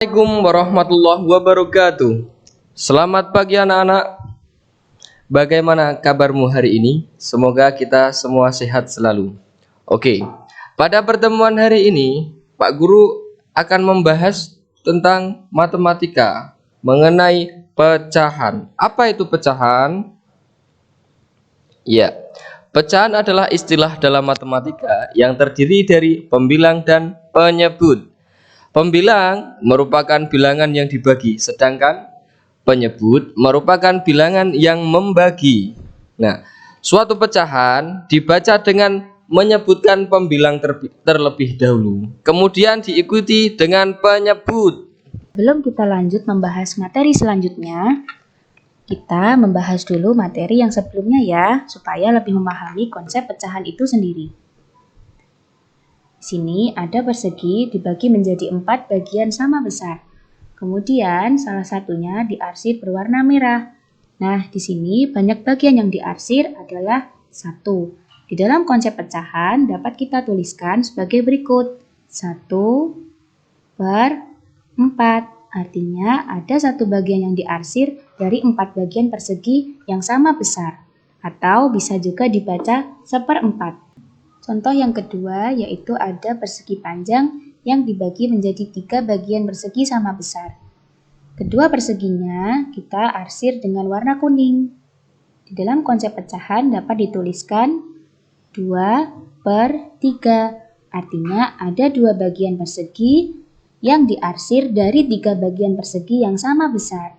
Assalamualaikum warahmatullahi wabarakatuh. Selamat pagi anak-anak. Bagaimana kabarmu hari ini? Semoga kita semua sehat selalu. Oke, pada pertemuan hari ini Pak Guru akan membahas tentang matematika mengenai pecahan. Apa itu pecahan? Ya, pecahan adalah istilah dalam matematika yang terdiri dari pembilang dan penyebut. Pembilang merupakan bilangan yang dibagi, sedangkan penyebut merupakan bilangan yang membagi. Nah, suatu pecahan dibaca dengan menyebutkan pembilang terlebih dahulu, kemudian diikuti dengan penyebut. Sebelum kita lanjut membahas materi selanjutnya, kita membahas dulu materi yang sebelumnya ya, supaya lebih memahami konsep pecahan itu sendiri. Di sini ada persegi dibagi menjadi 4 bagian sama besar. Kemudian salah satunya diarsir berwarna merah. Nah, di sini banyak bagian yang diarsir adalah 1. Di dalam konsep pecahan dapat kita tuliskan sebagai berikut. 1/4. Artinya ada satu bagian yang diarsir dari 4 bagian persegi yang sama besar. Atau bisa juga dibaca 1/4. Contoh yang kedua yaitu ada persegi panjang yang dibagi menjadi 3 bagian persegi sama besar. Kedua perseginya kita arsir dengan warna kuning. Di dalam konsep pecahan dapat dituliskan 2/3. Artinya ada 2 bagian persegi yang diarsir dari 3 bagian persegi yang sama besar.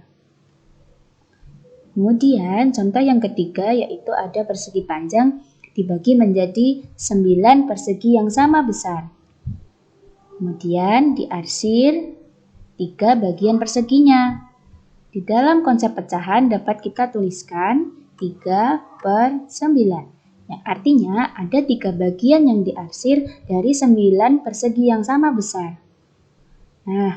Kemudian contoh yang ketiga yaitu ada persegi panjang dibagi menjadi 9 persegi yang sama besar. Kemudian diarsir 3 bagian perseginya. Di dalam konsep pecahan dapat kita tuliskan 3/9. Yang artinya ada 3 bagian yang diarsir dari 9 persegi yang sama besar. Nah,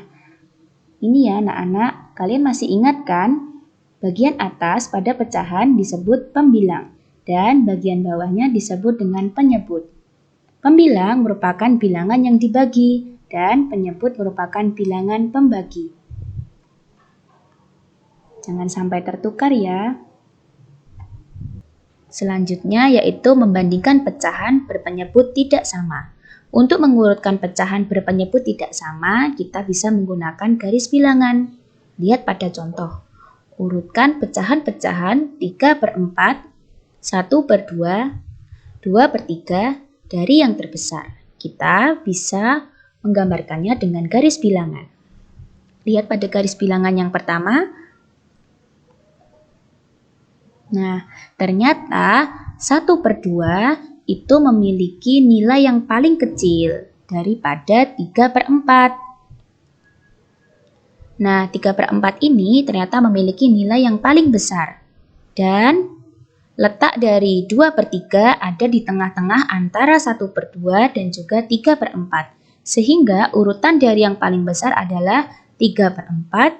ini ya anak-anak, kalian masih ingat kan? Bagian atas pada pecahan disebut pembilang. Dan bagian bawahnya disebut dengan penyebut. Pembilang merupakan bilangan yang dibagi dan penyebut merupakan bilangan pembagi. Jangan sampai tertukar ya. Selanjutnya yaitu membandingkan pecahan berpenyebut tidak sama. Untuk mengurutkan pecahan berpenyebut tidak sama, kita bisa menggunakan garis bilangan. Lihat pada contoh. Urutkan pecahan-pecahan 3/4, 1/2, 2/3 dari yang terbesar. Kita bisa menggambarkannya dengan garis bilangan. Lihat pada garis bilangan yang pertama. Nah, ternyata 1/2 itu memiliki nilai yang paling kecil daripada 3/4. Nah, 3/4 ini ternyata memiliki nilai yang paling besar. Dan letak dari 2/3 ada di tengah-tengah antara 1/2 dan juga 3/4. Sehingga urutan dari yang paling besar adalah 3/4,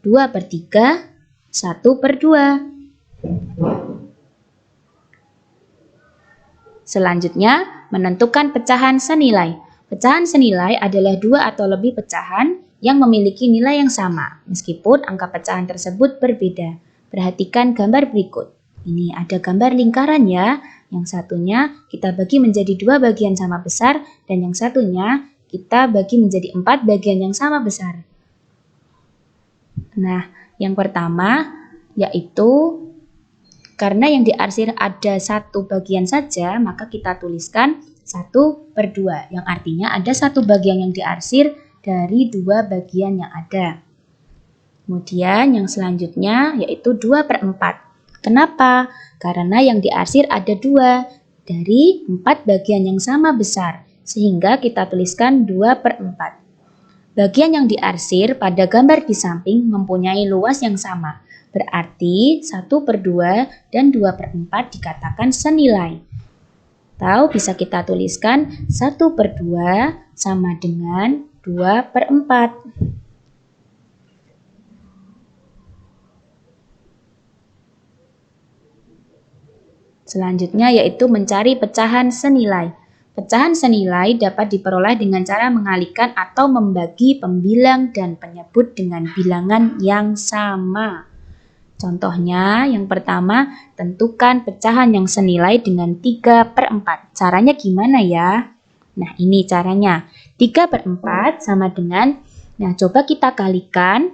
2/3, 1/2. Selanjutnya, menentukan pecahan senilai. Pecahan senilai adalah 2 atau lebih pecahan yang memiliki nilai yang sama, meskipun angka pecahan tersebut berbeda. Perhatikan gambar berikut. Ini ada gambar lingkaran ya. Yang satunya kita bagi menjadi 2 bagian sama besar dan yang satunya kita bagi menjadi 4 bagian yang sama besar. Nah, yang pertama yaitu karena yang diarsir ada 1 bagian saja, maka kita tuliskan 1/2 yang artinya ada 1 bagian yang diarsir dari 2 bagian yang ada. Kemudian yang selanjutnya yaitu 2/4. Kenapa? Karena yang diarsir ada 2 dari 4 bagian yang sama besar, sehingga kita tuliskan 2/4. Bagian yang diarsir pada gambar di samping mempunyai luas yang sama, berarti 1/2 dan 2/4 dikatakan senilai. Atau bisa kita tuliskan 1/2 sama dengan 2/4. Selanjutnya yaitu mencari pecahan senilai. Pecahan senilai dapat diperoleh dengan cara mengalihkan atau membagi pembilang dan penyebut dengan bilangan yang sama. Contohnya, yang pertama, tentukan pecahan yang senilai dengan 3/4. Caranya gimana ya? Nah, ini caranya. 3/4 sama dengan, nah coba kita kalikan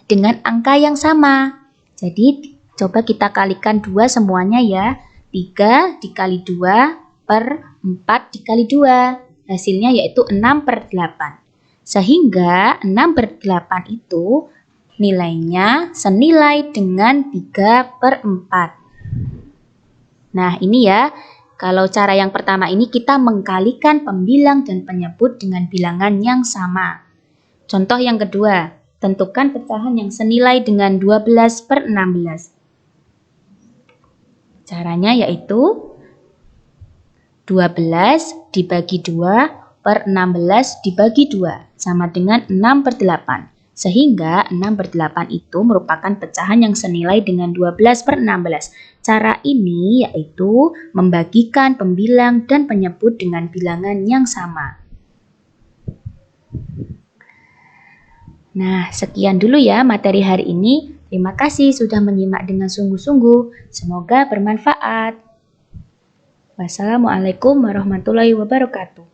dengan angka yang sama. Jadi, coba kita kalikan 2 semuanya ya. 3 dikali 2 per 4 dikali 2. Hasilnya yaitu 6/8. Sehingga 6/8 itu nilainya senilai dengan 3/4. Nah, ini ya. Kalau cara yang pertama ini kita mengkalikan pembilang dan penyebut dengan bilangan yang sama. Contoh yang kedua, tentukan pecahan yang senilai dengan 12/16. Caranya yaitu 12 dibagi 2 per 16 dibagi 2 sama dengan 6/8. Sehingga 6/8 itu merupakan pecahan yang senilai dengan 12/16. Cara ini yaitu membagikan pembilang dan penyebut dengan bilangan yang sama. Nah, sekian dulu ya materi hari ini. Terima kasih sudah menyimak dengan sungguh-sungguh. Semoga bermanfaat. Wassalamualaikum warahmatullahi wabarakatuh.